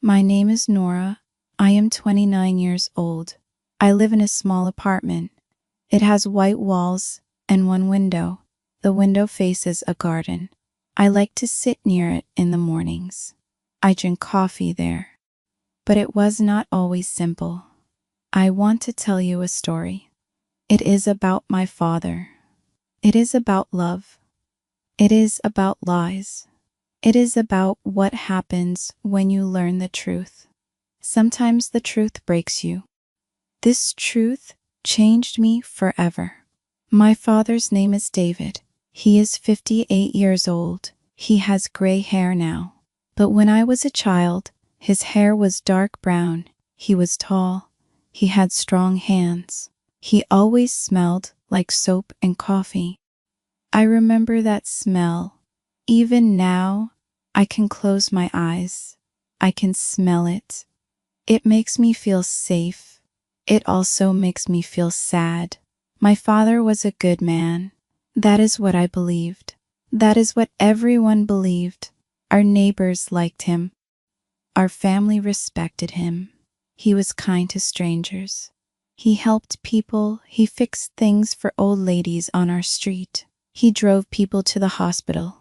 My name is Nora. I am 29 years old. I live in a small apartment. It has white walls and one window. The window faces a garden. I like to sit near it in the mornings. I drink coffee there. But it was not always simple. I want to tell you a story. It is about my father. It is about love. It is about lies. It is about what happens when you learn the truth. Sometimes the truth breaks you. This truth changed me forever. My father's name is David. He is 58 years old. He has gray hair now. But when I was a child, his hair was dark brown. He was tall. He had strong hands. He always smelled like soap and coffee. I remember that smell. Even now, I can close my eyes. I can smell it. It makes me feel safe. It also makes me feel sad. My father was a good man. That is what I believed. That is what everyone believed. Our neighbors liked him. Our family respected him. He was kind to strangers. He helped people. He fixed things for old ladies on our street. He drove people to the hospital.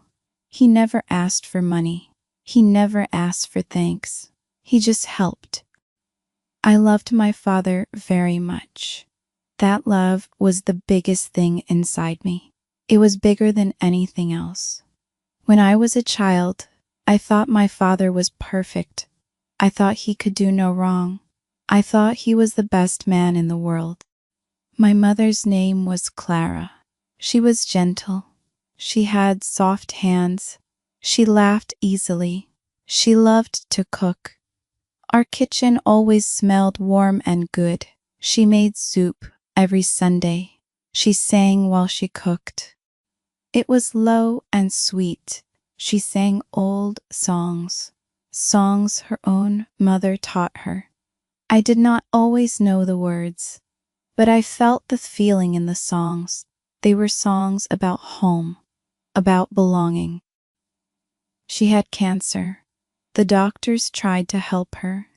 He never asked for money. He never asked for thanks. He just helped. I loved my father very much. That love was the biggest thing inside me. It was bigger than anything else. When I was a child, I thought my father was perfect. I thought he could do no wrong. I thought he was the best man in the world. My mother's name was Clara. She was gentle. She had soft hands. She laughed easily. She loved to cook. Our kitchen always smelled warm and good. She made soup every Sunday. She sang while she cooked. It was low and sweet. She sang old songs, songs her own mother taught her. I did not always know the words, but I felt the feeling in the songs. They were songs about home, about belonging. She had cancer. The doctors tried to help her.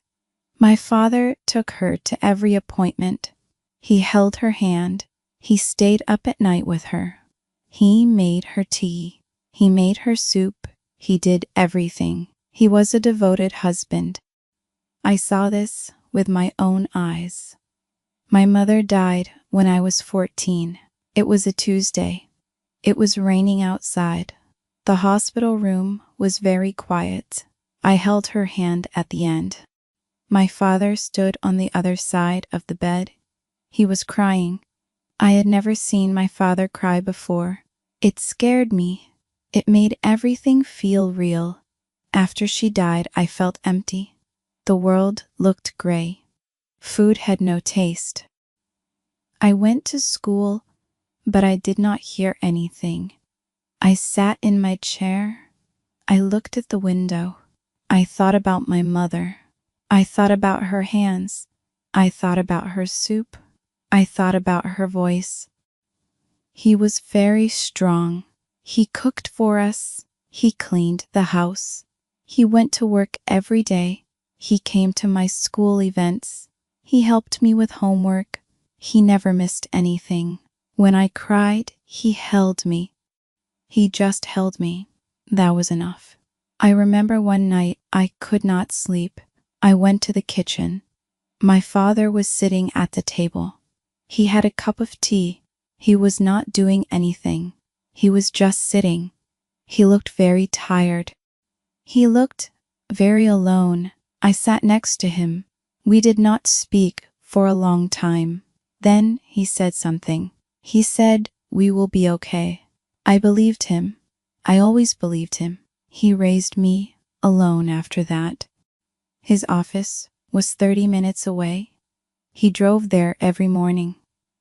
My father took her to every appointment. He held her hand. He stayed up at night with her. He made her tea. He made her soup. He did everything. He was a devoted husband. I saw this with my own eyes. My mother died when I was 14. It was a Tuesday. It was raining outside. The hospital room was very quiet. I held her hand at the end. My father stood on the other side of the bed. He was crying. I had never seen my father cry before. It scared me. It made everything feel real. After she died, I felt empty. The world looked gray. Food had no taste. I went to school, but I did not hear anything. I sat in my chair. I looked at the window. I thought about my mother. I thought about her hands. I thought about her soup. I thought about her voice. He was very strong. He cooked for us. He cleaned the house. He went to work every day. He came to my school events. He helped me with homework. He never missed anything. When I cried, he held me. He just held me. That was enough. I remember one night I could not sleep. I went to the kitchen. My father was sitting at the table. He had a cup of tea. He was not doing anything. He was just sitting. He looked very tired. He looked very alone. I sat next to him. We did not speak for a long time. Then he said something. He said, "We will be okay." I believed him. I always believed him. He raised me alone after that. His office was 30 minutes away. He drove there every morning.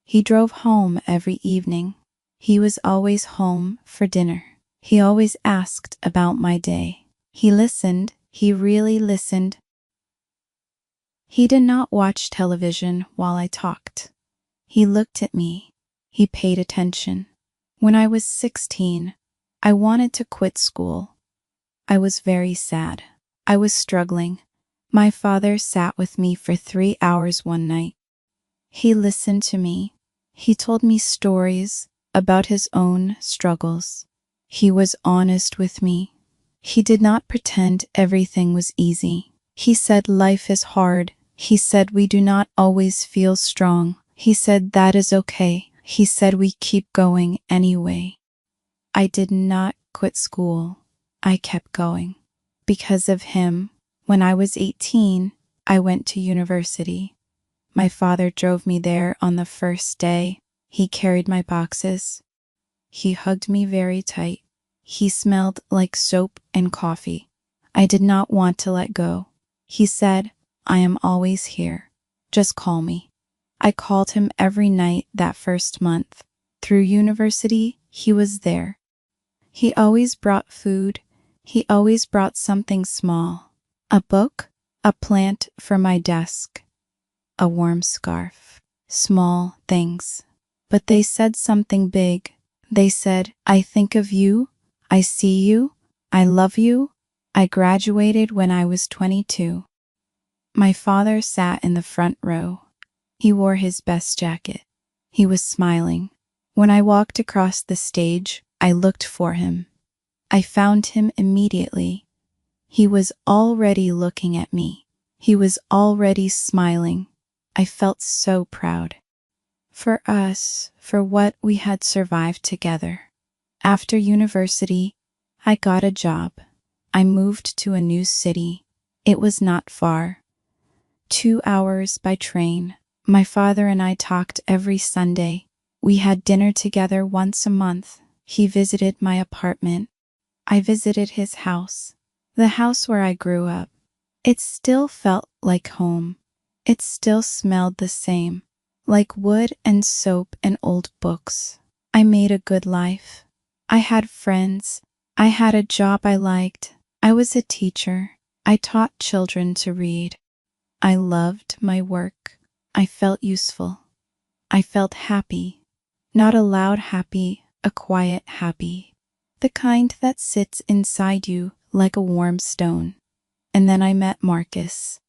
He drove home every evening. He was always home for dinner. He always asked about my day. He listened. He really listened. He did not watch television while I talked. He looked at me. He paid attention. When I was 16, I wanted to quit school. I was very sad. I was struggling. My father sat with me for 3 hours one night. He listened to me. He told me stories about his own struggles. He was honest with me. He did not pretend everything was easy. He said life is hard. He said we do not always feel strong. He said that is okay. He said we keep going anyway. I did not quit school. I kept going. Because of him, when I was 18, I went to university. My father drove me there on the first day. He carried my boxes. He hugged me very tight. He smelled like soap and coffee. I did not want to let go. He said, I am always here. Just call me. I called him every night that first month. Through university, he was there. He always brought food. He always brought something small. A book, a plant for my desk, a warm scarf. Small things. But they said something big. They said, I think of you. I see you. I love you. I graduated when I was 22. My father sat in the front row. He wore his best jacket. He was smiling. When I walked across the stage, I looked for him. I found him immediately. He was already looking at me. He was already smiling. I felt so proud. For us, for what we had survived together. After university, I got a job. I moved to a new city. It was not far. 2 hours by train. My father and I talked every Sunday. We had dinner together once a month. He visited my apartment. I visited his house, the house where I grew up. It still felt like home. It still smelled the same, like wood and soap and old books. I made a good life. I had friends. I had a job I liked. I was a teacher. I taught children to read. I loved my work. I felt useful. I felt happy. Not a loud happy, a quiet happy. The kind that sits inside you like a warm stone. And then I met Marcus.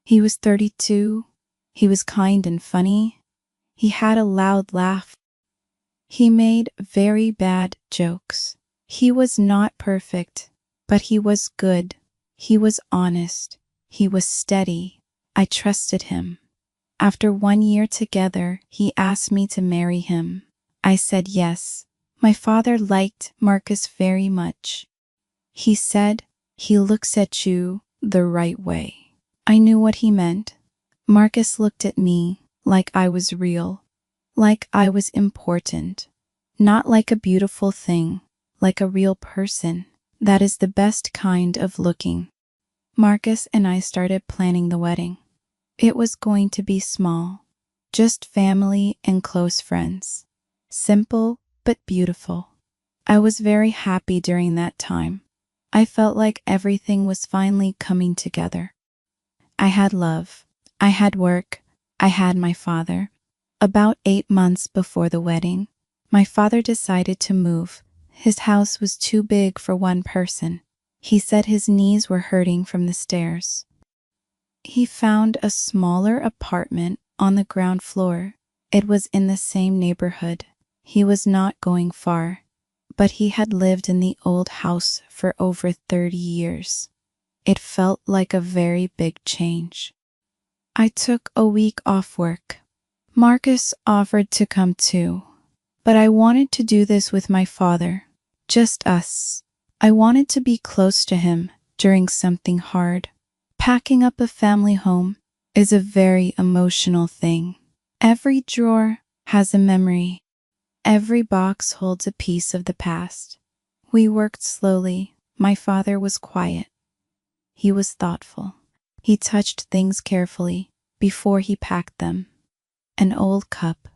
He was 32. He was kind and funny. He had a loud laugh. He made very bad jokes. He was not perfect, but he was good. He was honest. He was steady. I trusted him. After 1 year together, he asked me to marry him. I said yes. My father liked Marcus very much. He said, he looks at you the right way. I knew what he meant. Marcus looked at me like I was real, like I was important, not like a beautiful thing, like a real person. That is the best kind of looking. Marcus and I started planning the wedding. It was going to be small, just family and close friends. Simple but beautiful. I was very happy during that time. I felt like everything was finally coming together. I had love. I had work. I had my father. About 8 months before the wedding, my father decided to move. His house was too big for one person. He said his knees were hurting from the stairs. He found a smaller apartment on the ground floor. It was in the same neighborhood. He was not going far, but he had lived in the old house for over 30 years. It felt like a very big change. I took a week off work. Marcus offered to come too, but I wanted to do this with my father, just us. I wanted to be close to him during something hard. Packing up a family home is a very emotional thing. Every drawer has a memory. Every box holds a piece of the past. We worked slowly. My father was quiet. He was thoughtful. He touched things carefully before he packed them. An old cup,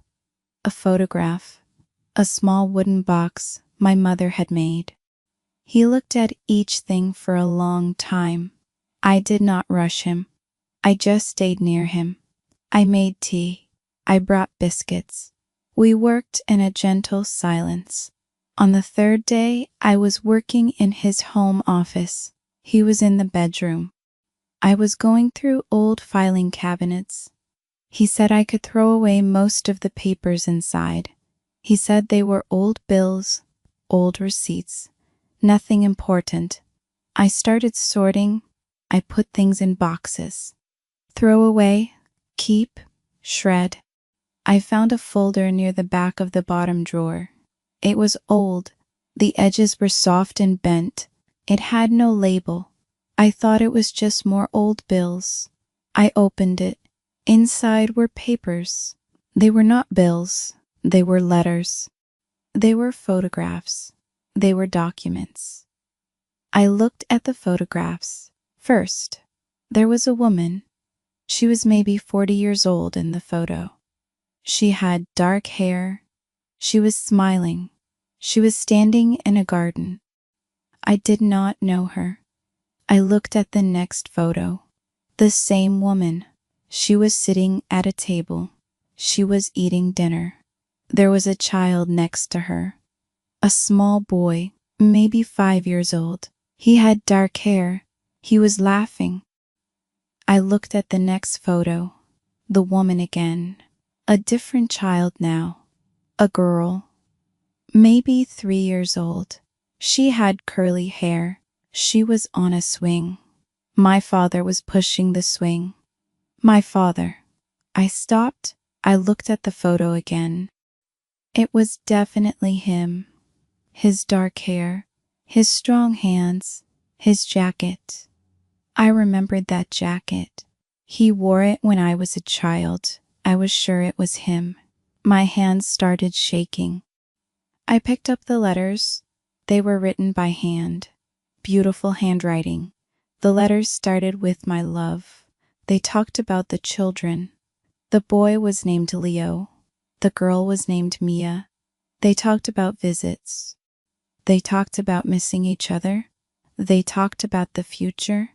a photograph, a small wooden box my mother had made. He looked at each thing for a long time. I did not rush him. I just stayed near him. I made tea. I brought biscuits. We worked in a gentle silence. On the third day, I was working in his home office. He was in the bedroom. I was going through old filing cabinets. He said I could throw away most of the papers inside. He said they were old bills, old receipts, nothing important. I started sorting. I put things in boxes. Throw away, keep, shred. I found a folder near the back of the bottom drawer. It was old. The edges were soft and bent. It had no label. I thought it was just more old bills. I opened it. Inside were papers. They were not bills. They were letters. They were photographs. They were documents. I looked at the photographs. First, there was a woman. She was maybe 40 years old in the photo. She had dark hair. She was smiling. She was standing in a garden. I did not know her. I looked at the next photo. The same woman. She was sitting at a table. She was eating dinner. There was a child next to her. A small boy, maybe 5 years old. He had dark hair. He was laughing. I looked at the next photo. The woman again. A different child now. A girl. Maybe 3 years old. She had curly hair. She was on a swing. My father was pushing the swing. My father. I stopped. I looked at the photo again. It was definitely him. His dark hair, his strong hands, his jacket. I remembered that jacket. He wore it when I was a child. I was sure it was him. My hands started shaking. I picked up the letters. They were written by hand. Beautiful handwriting. The letters started with my love. They talked about the children. The boy was named Leo. The girl was named Mia. They talked about visits. They talked about missing each other. They talked about the future,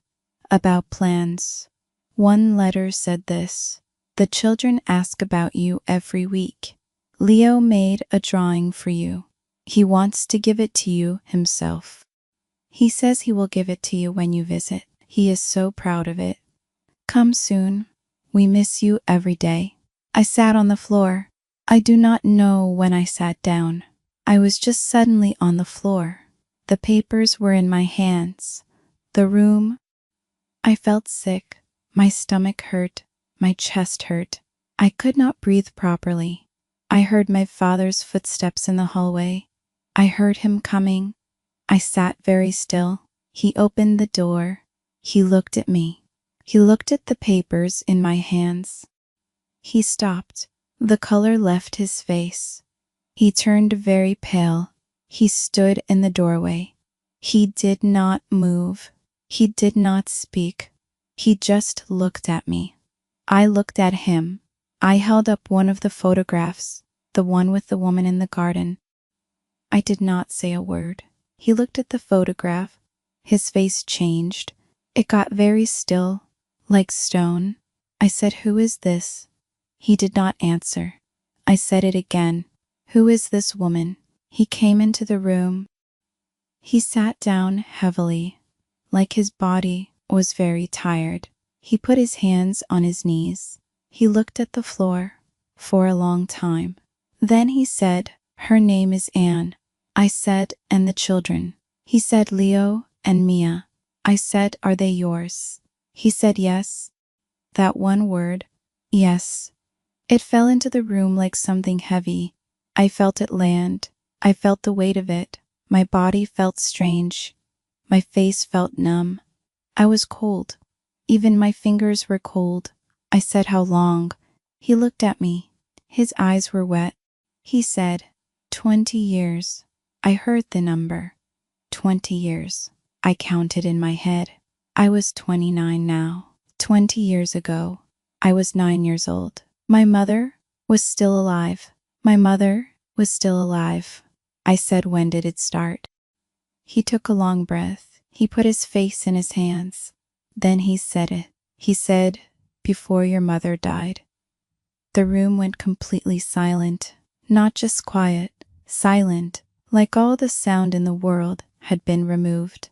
about plans. One letter said this: "The children ask about you every week. Leo made a drawing for you. He wants to give it to you himself. He says he will give it to you when you visit. He is so proud of it. Come soon. We miss you every day." I sat on the floor. I do not know when I sat down. I was just suddenly on the floor. The papers were in my hands. The room. I felt sick. My stomach hurt. My chest hurt. I could not breathe properly. I heard my father's footsteps in the hallway. I heard him coming. I sat very still. He opened the door. He looked at me. He looked at the papers in my hands. He stopped. The color left his face. He turned very pale. He stood in the doorway. He did not move. He did not speak. He just looked at me. I looked at him. I held up one of the photographs, the one with the woman in the garden. I did not say a word. He looked at the photograph. His face changed. It got very still, like stone. I said, "Who is this?" He did not answer. I said it again. "Who is this woman?" He came into the room. He sat down heavily, like his body was very tired. He put his hands on his knees. He looked at the floor for a long time. Then he said, "Her name is Anne." I said, "And the children?" He said, "Leo and Mia." I said, "Are they yours?" He said, "Yes." That one word, yes. It fell into the room like something heavy. I felt it land. I felt the weight of it. My body felt strange. My face felt numb. I was cold. Even my fingers were cold. I said, "How long?" He looked at me. His eyes were wet. He said, 20 years. I heard the number. 20 years. I counted in my head. I was 29 now. 20 years ago, I was 9 years old. My mother was still alive. My mother was still alive. I said, "When did it start?" He took a long breath. He put his face in his hands. Then he said it. He said, "Before your mother died." The room went completely silent. Not just quiet, silent, like all the sound in the world had been removed.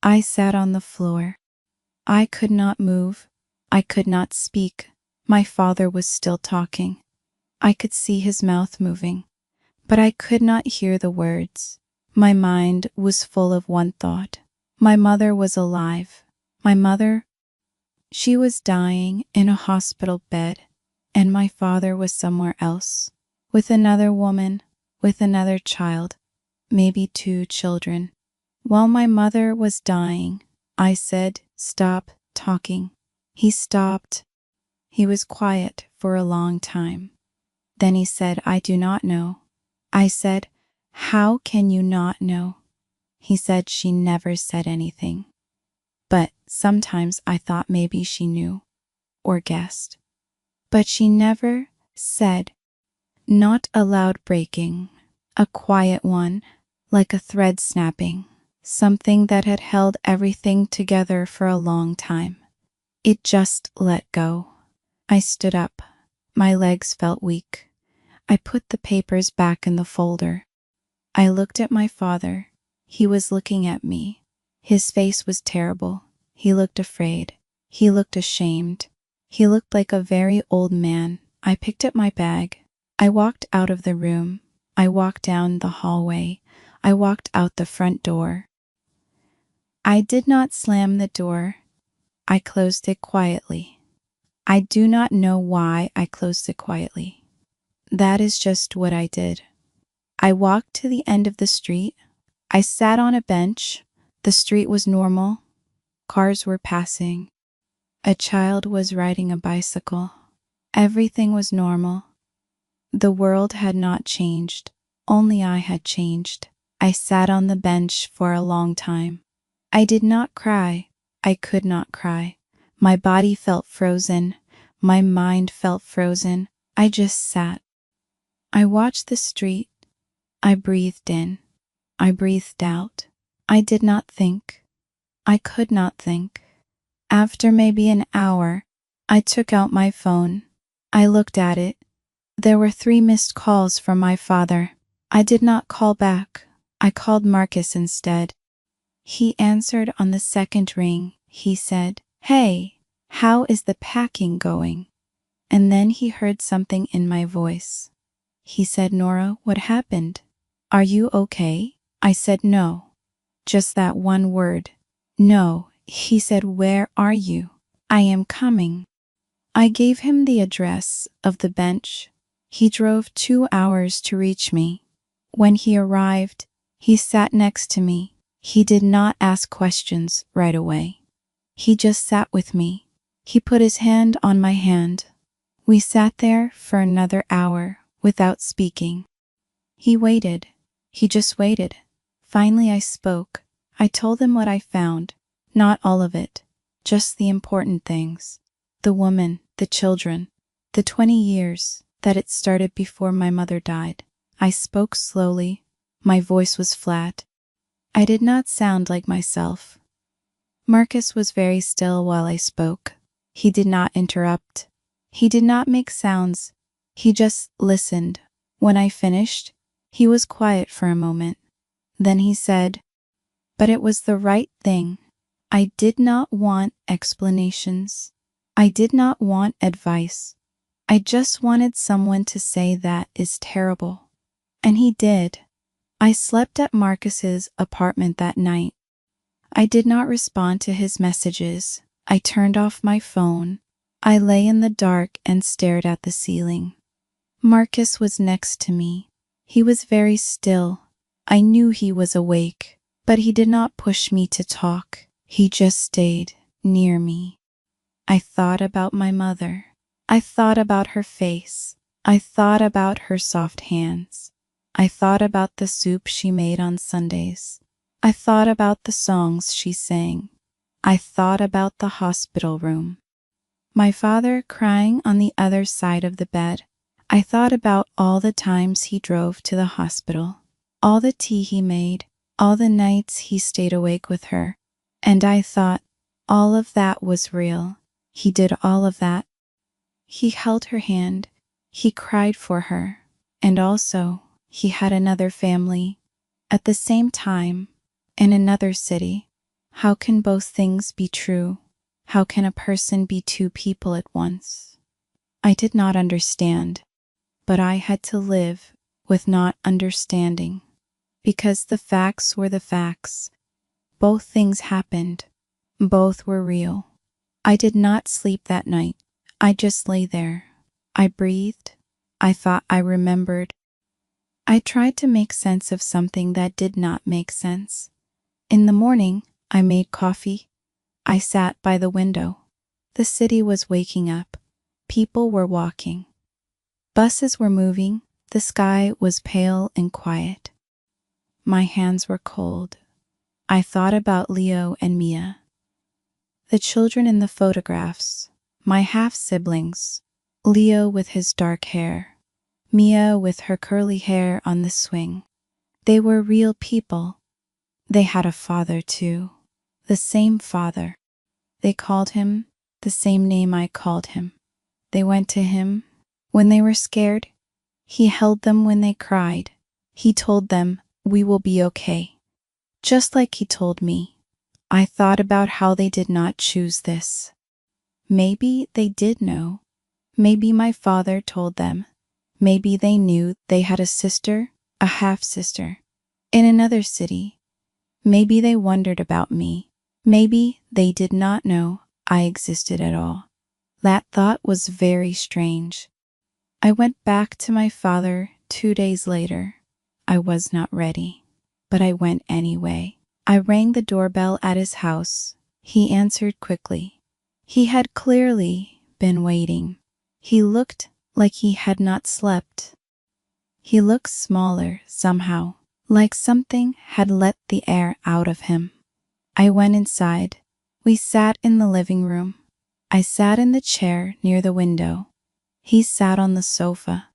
I sat on the floor. I could not move. I could not speak. My father was still talking. I could see his mouth moving, but I could not hear the words. My mind was full of one thought. My mother was alive. My mother, she was dying in a hospital bed, and my father was somewhere else, with another woman, with another child, maybe 2 children. While my mother was dying, I said, "Stop talking." He stopped. He was quiet for a long time. Then he said, "I do not know." I said, "How can you not know?" He said, "She never said anything. But sometimes I thought maybe she knew or guessed. But she never said." Not a loud breaking, a quiet one, like a thread snapping, something that had held everything together for a long time. It just let go. I stood up. My legs felt weak. I put the papers back in the folder. I looked at my father. He was looking at me. His face was terrible. He looked afraid. He looked ashamed. He looked like a very old man. I picked up my bag. I walked out of the room. I walked down the hallway. I walked out the front door. I did not slam the door. I closed it quietly. I do not know why I closed it quietly. That is just what I did. I walked to the end of the street. I sat on a bench. The street was normal. Cars were passing. A child was riding a bicycle. Everything was normal. The world had not changed. Only I had changed. I sat on the bench for a long time. I did not cry. I could not cry. My body felt frozen. My mind felt frozen. I just sat. I watched the street. I breathed in. I breathed out. I did not think. I could not think. After maybe an hour, I took out my phone. I looked at it. There were 3 missed calls from my father. I did not call back. I called Marcus instead. He answered on the second ring. He said, "Hey, how is the packing going?" And then he heard something in my voice. He said, "Nora, what happened? Are you okay?" I said, "No." Just that one word. "No." He said, "Where are you?" "I am coming." I gave him the address of the bench. He drove 2 hours to reach me. When he arrived, he sat next to me. He did not ask questions right away. He just sat with me. He put his hand on my hand. We sat there for another hour without speaking. He waited. He just waited. Finally I spoke. I told him what I found. Not all of it. Just the important things. The woman, the children, the 20 years that it started before my mother died. I spoke slowly. My voice was flat. I did not sound like myself. Marcus was very still while I spoke. He did not interrupt. He did not make sounds. He just listened. When I finished, he was quiet for a moment. Then he said, "But it was the right thing. I did not want explanations. I did not want advice. I just wanted someone to say that is terrible." And he did. I slept at Marcus's apartment that night. I did not respond to his messages. I turned off my phone. I lay in the dark and stared at the ceiling. Marcus was next to me. He was very still. I knew he was awake, but he did not push me to talk. He just stayed near me. I thought about my mother. I thought about her face. I thought about her soft hands. I thought about the soup she made on Sundays. I thought about the songs she sang. I thought about the hospital room. My father crying on the other side of the bed. I thought about all the times he drove to the hospital, all the tea he made, all the nights he stayed awake with her. And I thought, all of that was real. He did all of that. He held her hand. He cried for her. And also, he had another family. At the same time, in another city. How can both things be true? How can a person be two people at once? I did not understand, but I had to live with not understanding. Because the facts were the facts. Both things happened. Both were real. I did not sleep that night. I just lay there. I breathed. I thought I remembered. I tried to make sense of something that did not make sense. In the morning, I made coffee. I sat by the window. The city was waking up. People were walking. Buses were moving. The sky was pale and quiet. My hands were cold. I thought about Leo and Mia. The children in the photographs, my half-siblings, Leo with his dark hair, Mia with her curly hair on the swing. They were real people. They had a father too, the same father. They called him the same name I called him. They went to him when they were scared. He held them when they cried. He told them, "We will be okay." Just like he told me. I thought about how they did not choose this. Maybe they did know. Maybe my father told them. Maybe they knew they had a sister, a half-sister, in another city. Maybe they wondered about me. Maybe they did not know I existed at all. That thought was very strange. I went back to my father 2 days later. I was not ready, but I went anyway. I rang the doorbell at his house. He answered quickly. He had clearly been waiting. He looked like he had not slept. He looked smaller somehow, like something had let the air out of him. I went inside. We sat in the living room. I sat in the chair near the window. He sat on the sofa.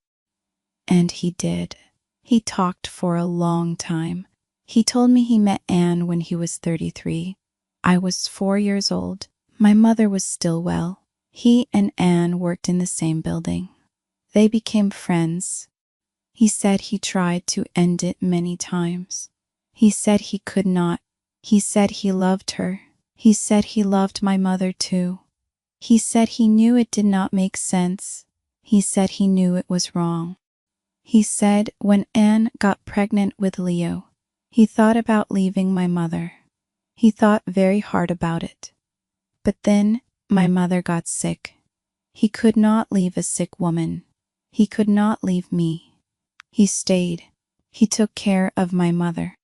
And he did. He talked for a long time. He told me he met Anne when he was 33. I was 4 years old. My mother was still well. He and Anne worked in the same building. They became friends. He said he tried to end it many times. He said he could not. He said he loved her. He said he loved my mother too. He said he knew it did not make sense. He said he knew it was wrong. He said when Anne got pregnant with Leo, he thought about leaving my mother. He thought very hard about it. But then my mother got sick. He could not leave a sick woman. He could not leave me. He stayed. He took care of my mother.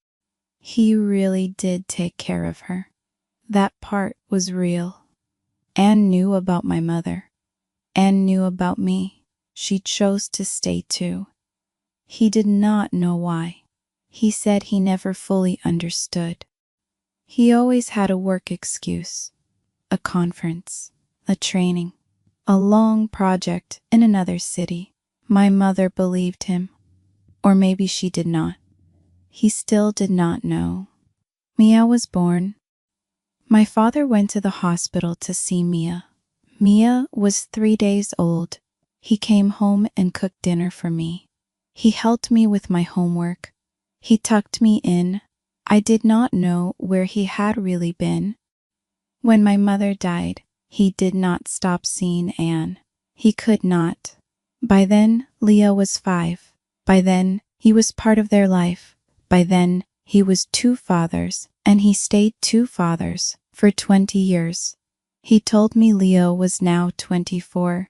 He really did take care of her. That part was real. Anne knew about my mother. Anne knew about me. She chose to stay too. He did not know why. He said he never fully understood. He always had a work excuse, a conference, a training, a long project in another city. My mother believed him. Or maybe she did not. He still did not know. Mia was born. My father went to the hospital to see Mia. Mia was 3 days old. He came home and cooked dinner for me. He helped me with my homework. He tucked me in. I did not know where he had really been. When my mother died, he did not stop seeing Anne. He could not. By then, Leo was 5. By then, he was part of their life. By then, he was 2 fathers, and he stayed 2 fathers for 20 years. He told me Leo was now 24.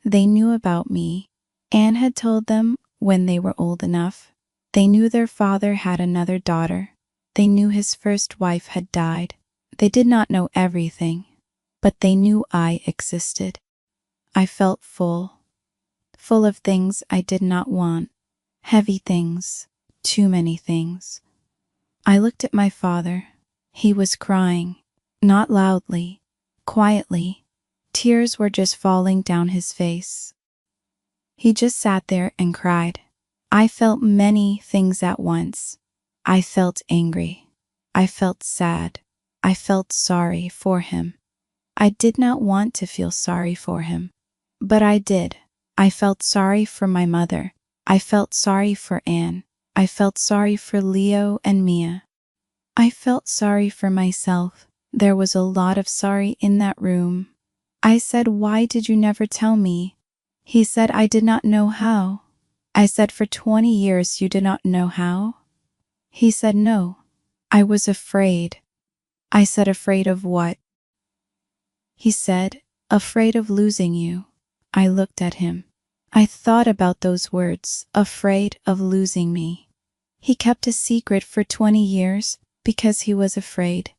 They knew about me. Anne had told them when they were old enough. They knew their father had another daughter. They knew his first wife had died. They did not know everything, but they knew I existed. I felt full of things I did not want, heavy things, too many things. I looked at my father. He was crying, not loudly, quietly. Tears were just falling down his face. He just sat there and cried. I felt many things at once. I felt angry. I felt sad. I felt sorry for him. I did not want to feel sorry for him, but I did. I felt sorry for my mother. I felt sorry for Anne. I felt sorry for Leo and Mia. I felt sorry for myself. There was a lot of sorry in that room. I said, "Why did you never tell me?" He said, "I did not know how." I said, "For 20 years you did not know how?" He said, "No. I was afraid." I said, "Afraid of what?" He said, "Afraid of losing you." I looked at him. I thought about those words, afraid of losing me. He kept a secret for 20 years because he was afraid.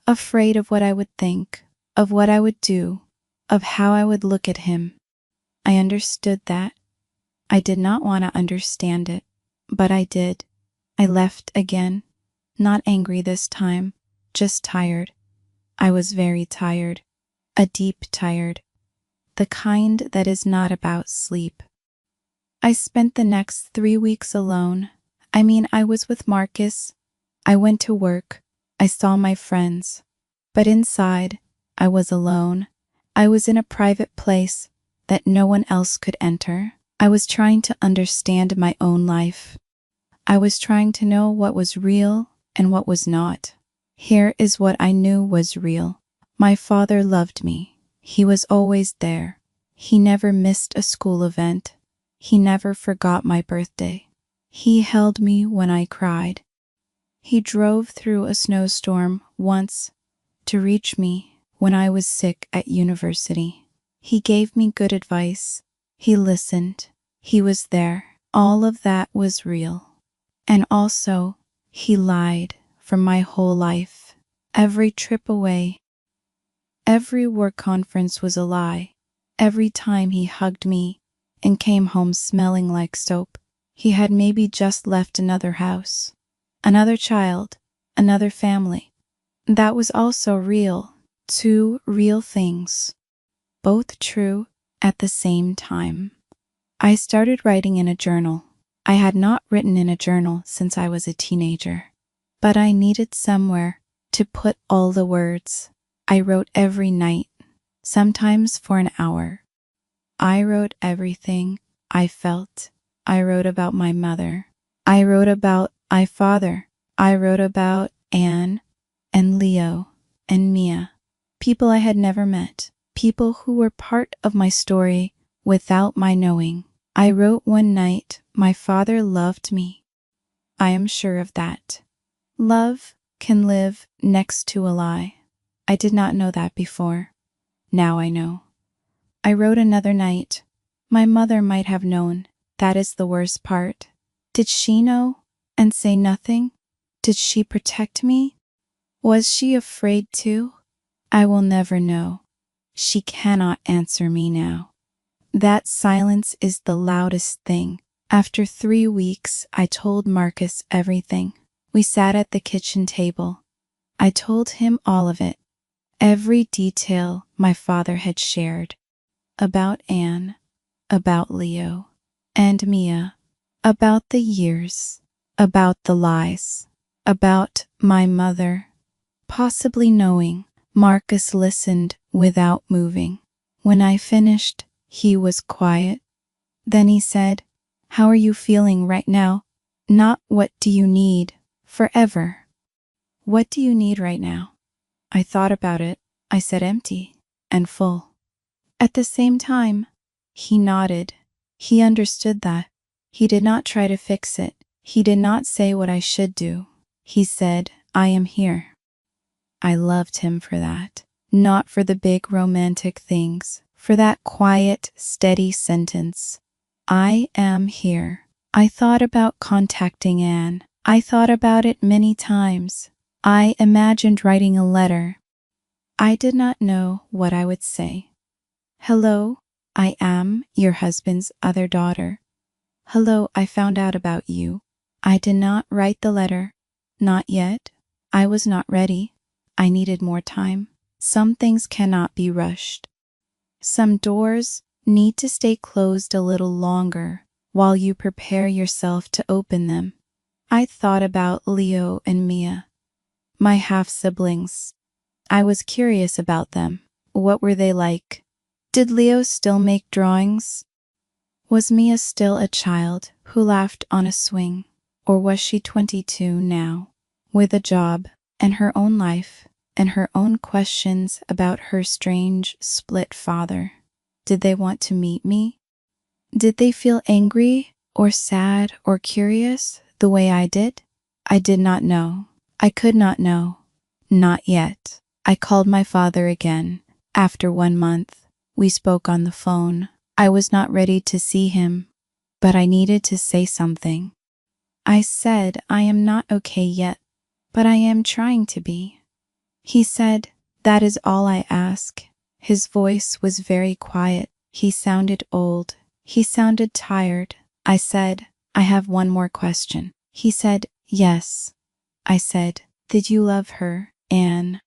Afraid of what I would think, of what I would do, of how I would look at him. I understood that. I did not want to understand it, but I did. I left again, not angry this time, just tired. I was very tired, a deep tired, the kind that is not about sleep. I spent the next 3 weeks alone. I was with Marcus. I went to work. I saw my friends. But inside, I was alone. I was in a private place that no one else could enter. I was trying to understand my own life. I was trying to know what was real and what was not. Here is what I knew was real. My father loved me. He was always there. He never missed a school event. He never forgot my birthday. He held me when I cried. He drove through a snowstorm once to reach me when I was sick at university. He gave me good advice. He listened. He was there. All of that was real. And also, he lied for my whole life. Every trip away, every work conference was a lie. Every time he hugged me and came home smelling like soap, he had maybe just left another house, another child, another family. That was also real. 2 real things, both true at the same time. I started writing in a journal. I had not written in a journal since I was a teenager, but I needed somewhere to put all the words. I wrote every night, sometimes for an hour. I wrote everything I felt. I wrote about my mother. I wrote about my father. I wrote about Anne and Leo and Mia, people I had never met, people who were part of my story without my knowing. I wrote one night, "My father loved me." I am sure of that. Love can live next to a lie. I did not know that before. Now I know. I wrote another night, "My mother might have known. That is the worst part." Did she know and say nothing? Did she protect me? Was she afraid too? I will never know. She cannot answer me now. That silence is the loudest thing. After 3 weeks, I told Marcus everything. We sat at the kitchen table. I told him all of it. Every detail my father had shared. About Anne, about Leo, and Mia, about the years, about the lies, about my mother. Possibly knowing, Marcus listened without moving. When I finished, he was quiet. Then he said, "How are you feeling right now? Not what do you need, forever. What do you need right now?" I thought about it. I said empty and full. At the same time, he nodded. He understood that. He did not try to fix it. He did not say what I should do. He said, "I am here." I loved him for that. Not for the big romantic things, for that quiet, steady sentence. "I am here." I thought about contacting Anne. I thought about it many times. I imagined writing a letter. I did not know what I would say. "Hello, I am your husband's other daughter. Hello, I found out about you." I did not write the letter. Not yet. I was not ready. I needed more time. Some things cannot be rushed. Some doors need to stay closed a little longer while you prepare yourself to open them. I thought about Leo and Mia, my half-siblings. I was curious about them. What were they like? Did Leo still make drawings? Was Mia still a child who laughed on a swing? Or was she 22 now, with a job and her own life and her own questions about her strange, split father. Did they want to meet me? Did they feel angry or sad or curious the way I did? I did not know. I could not know. Not yet. I called my father again. After 1 month, we spoke on the phone. I was not ready to see him, but I needed to say something. I said I am not okay yet, but I am trying to be. He said, "That is all I ask." His voice was very quiet. He sounded old. He sounded tired. I said, "I have one more question." He said, "Yes." I said, "Did you love her, Anne?"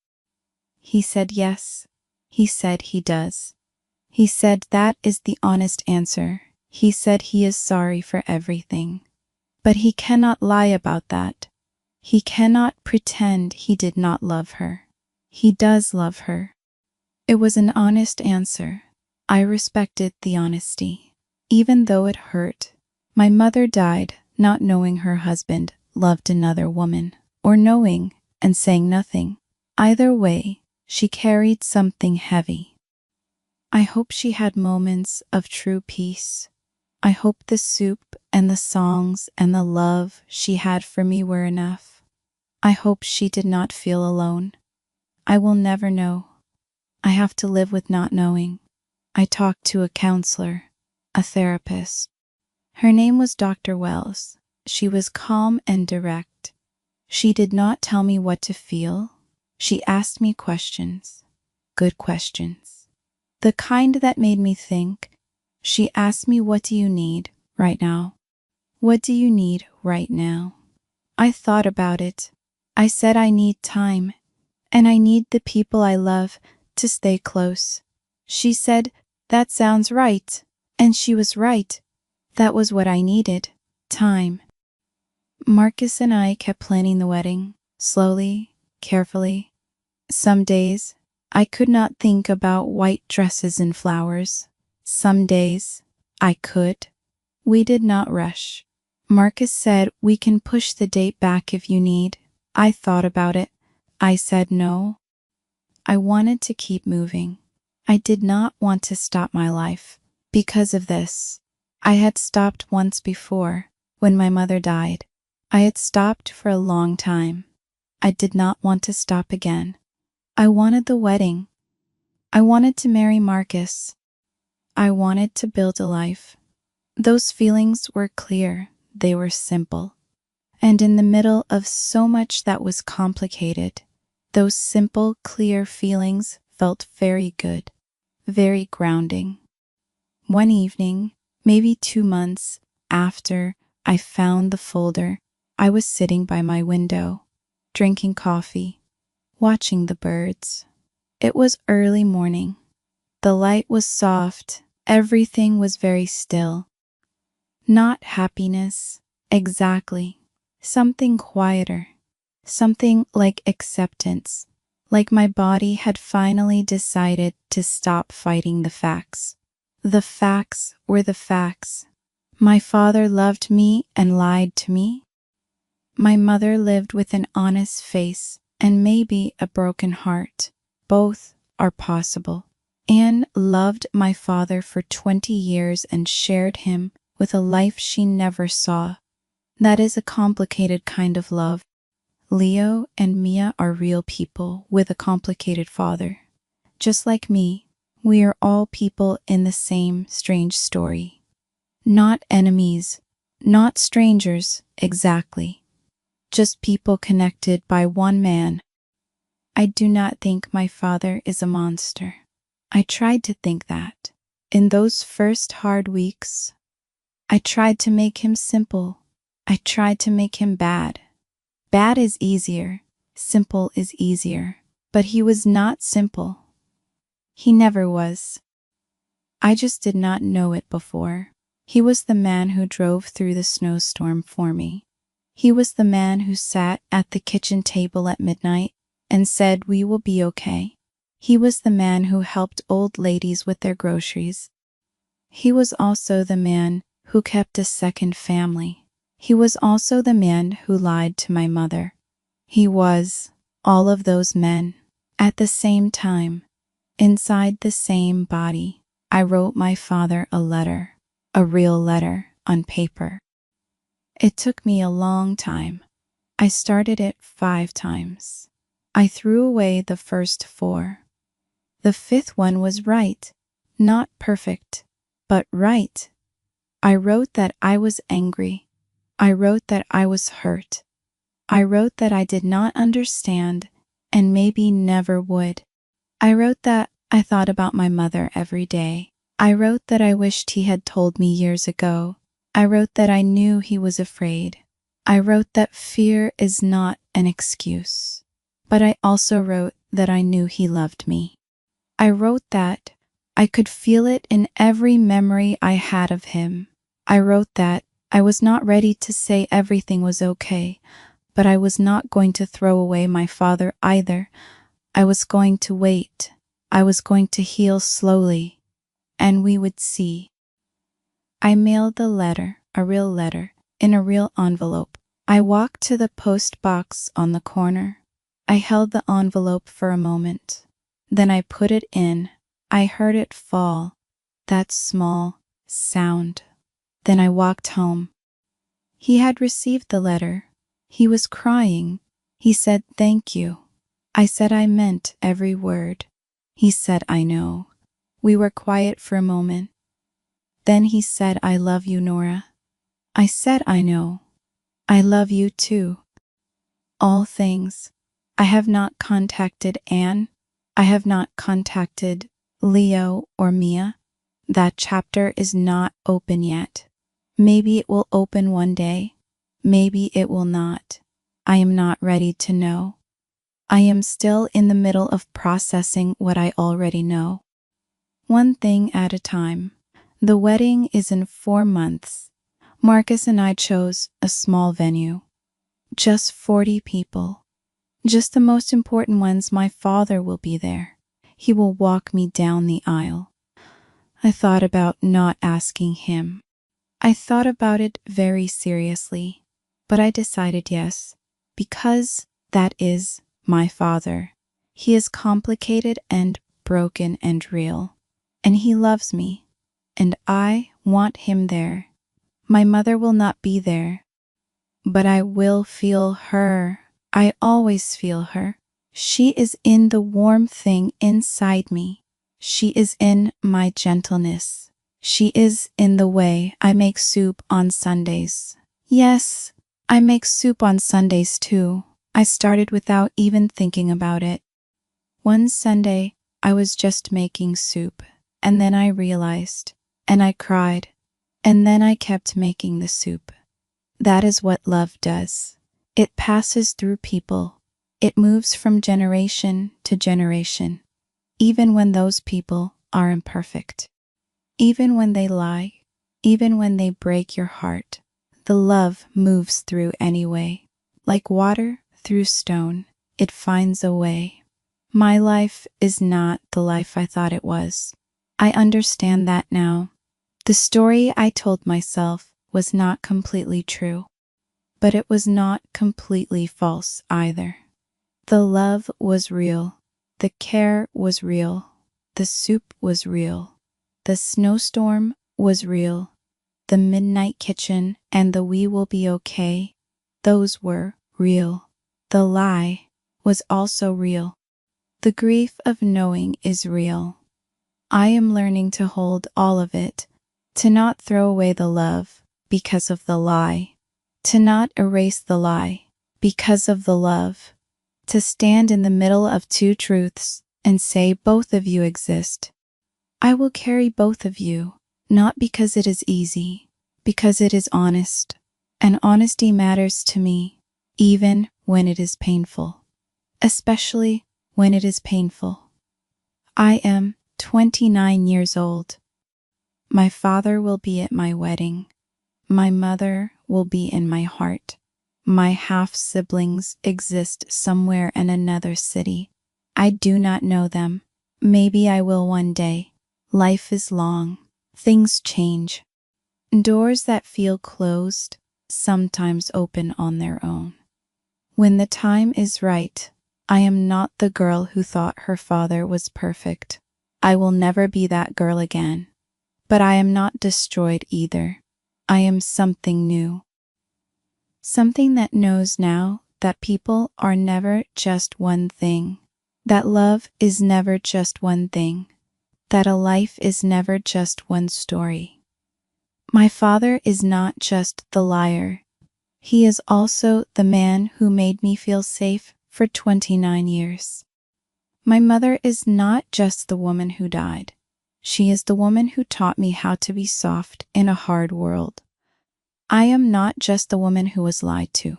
He said, "Yes." He said he does. He said that is the honest answer. He said he is sorry for everything. But he cannot lie about that. He cannot pretend he did not love her. He does love her. It was an honest answer. I respected the honesty, even though it hurt. My mother died not knowing her husband loved another woman, or knowing and saying nothing. Either way, she carried something heavy. I hope she had moments of true peace. I hope the soup and the songs and the love she had for me were enough. I hope she did not feel alone. I will never know. I have to live with not knowing. I talked to a counselor, a therapist. Her name was Dr. Wells. She was calm and direct. She did not tell me what to feel. She asked me questions, good questions, the kind that made me think. She asked me, "What do you need right now? What do you need right now?" I thought about it. I said I need time, and I need the people I love to stay close. She said, "That sounds right." And she was right. That was what I needed, time. Marcus and I kept planning the wedding, slowly, carefully. Some days, I could not think about white dresses and flowers. Some days, I could. We did not rush. Marcus said, "We can push the date back if you need." I thought about it. I said no. I wanted to keep moving. I did not want to stop my life because of this. I had stopped once before, when my mother died. I had stopped for a long time. I did not want to stop again. I wanted the wedding. I wanted to marry Marcus. I wanted to build a life. Those feelings were clear. They were simple. And in the middle of so much that was complicated, those simple, clear feelings felt very good, very grounding. One evening, maybe 2 months after I found the folder, I was sitting by my window, drinking coffee, watching the birds. It was early morning. The light was soft. Everything was very still. Not happiness, exactly. Something quieter. Something like acceptance. Like my body had finally decided to stop fighting the facts. The facts were the facts. My father loved me and lied to me. My mother lived with an honest face and maybe a broken heart. Both are possible. Anne loved my father for 20 years and shared him with a life she never saw. That is a complicated kind of love. Leo and Mia are real people with a complicated father. Just like me, we are all people in the same strange story. Not enemies, not strangers, exactly. Just people connected by one man. I do not think my father is a monster. I tried to think that. In those first hard weeks, I tried to make him simple. I tried to make him bad. Bad is easier. Simple is easier. But he was not simple. He never was. I just did not know it before. He was the man who drove through the snowstorm for me. He was the man who sat at the kitchen table at midnight and said, "We will be okay." He was the man who helped old ladies with their groceries. He was also the man who kept a second family. He was also the man who lied to my mother. He was all of those men. At the same time, inside the same body, I wrote my father a letter, a real letter on paper. It took me a long time. I started it 5 times. I threw away the first 4. The 5th one was right, not perfect, but right. I wrote that I was angry. I wrote that I was hurt. I wrote that I did not understand and maybe never would. I wrote that I thought about my mother every day. I wrote that I wished he had told me years ago. I wrote that I knew he was afraid. I wrote that fear is not an excuse. But I also wrote that I knew he loved me. I wrote that I could feel it in every memory I had of him. I wrote that I was not ready to say everything was okay, but I was not going to throw away my father either. I was going to wait. I was going to heal slowly, and we would see. I mailed the letter, a real letter, in a real envelope. I walked to the post box on the corner. I held the envelope for a moment. Then I put it in. I heard it fall, that small sound. Then I walked home. He had received the letter. He was crying. He said, "Thank you." I said I meant every word. He said, "I know." We were quiet for a moment. Then he said, "I love you, Nora." I said, "I know. I love you too." All things. I have not contacted Anne. I have not contacted Leo or Mia. That chapter is not open yet. Maybe it will open one day. Maybe it will not. I am not ready to know. I am still in the middle of processing what I already know. One thing at a time. The wedding is in 4 months. Marcus and I chose a small venue. Just 40 people. Just the most important ones. My father will be there. He will walk me down the aisle. I thought about not asking him. I thought about it very seriously, but I decided yes, because that is my father. He is complicated and broken and real, and he loves me, and I want him there. My mother will not be there, but I will feel her. I always feel her. She is in the warm thing inside me. She is in my gentleness. She is in the way I make soup on Sundays. Yes, I make soup on Sundays too. I started without even thinking about it. One Sunday, I was just making soup, and then I realized, and I cried, and then I kept making the soup. That is what love does. It passes through people. It moves from generation to generation, even when those people are imperfect. Even when they lie, even when they break your heart, the love moves through anyway. Like water through stone, it finds a way. My life is not the life I thought it was. I understand that now. The story I told myself was not completely true, but it was not completely false either. The love was real. The care was real. The soup was real. The snowstorm was real. The midnight kitchen and the "we will be okay," those were real. The lie was also real. The grief of knowing is real. I am learning to hold all of it, to not throw away the love because of the lie, to not erase the lie because of the love, to stand in the middle of 2 truths and say both of you exist. I will carry both of you, not because it is easy, because it is honest, and honesty matters to me, even when it is painful, especially when it is painful. I am 29 years old. My father will be at my wedding. My mother will be in my heart. My half-siblings exist somewhere in another city. I do not know them. Maybe I will one day. Life is long. Things change. Doors that feel closed sometimes open on their own. When the time is right, I am not the girl who thought her father was perfect. I will never be that girl again. But I am not destroyed either. I am something new. Something that knows now that people are never just one thing, that love is never just one thing, that a life is never just one story. My father is not just the liar. He is also the man who made me feel safe for 29 years. My mother is not just the woman who died. She is the woman who taught me how to be soft in a hard world. I am not just the woman who was lied to.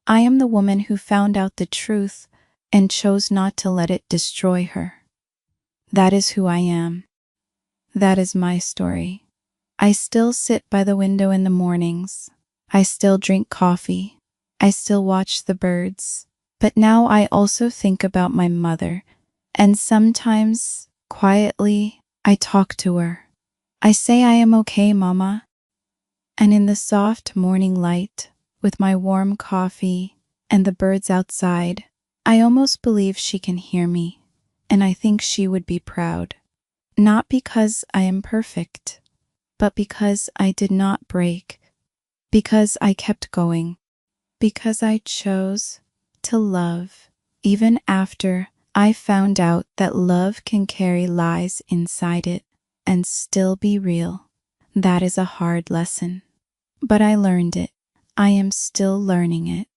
I am the woman who found out the truth and chose not to let it destroy her. That is who I am. That is my story. I still sit by the window in the mornings. I still drink coffee. I still watch the birds. But now I also think about my mother, and sometimes, quietly, I talk to her. I say I am okay, Mama. And in the soft morning light, with my warm coffee and the birds outside, I almost believe she can hear me, and I think she would be proud. Not because I am perfect, but because I did not break, because I kept going, because I chose to love, even after I found out that love can carry lies inside it and still be real. That is a hard lesson. But I learned it. I am still learning it.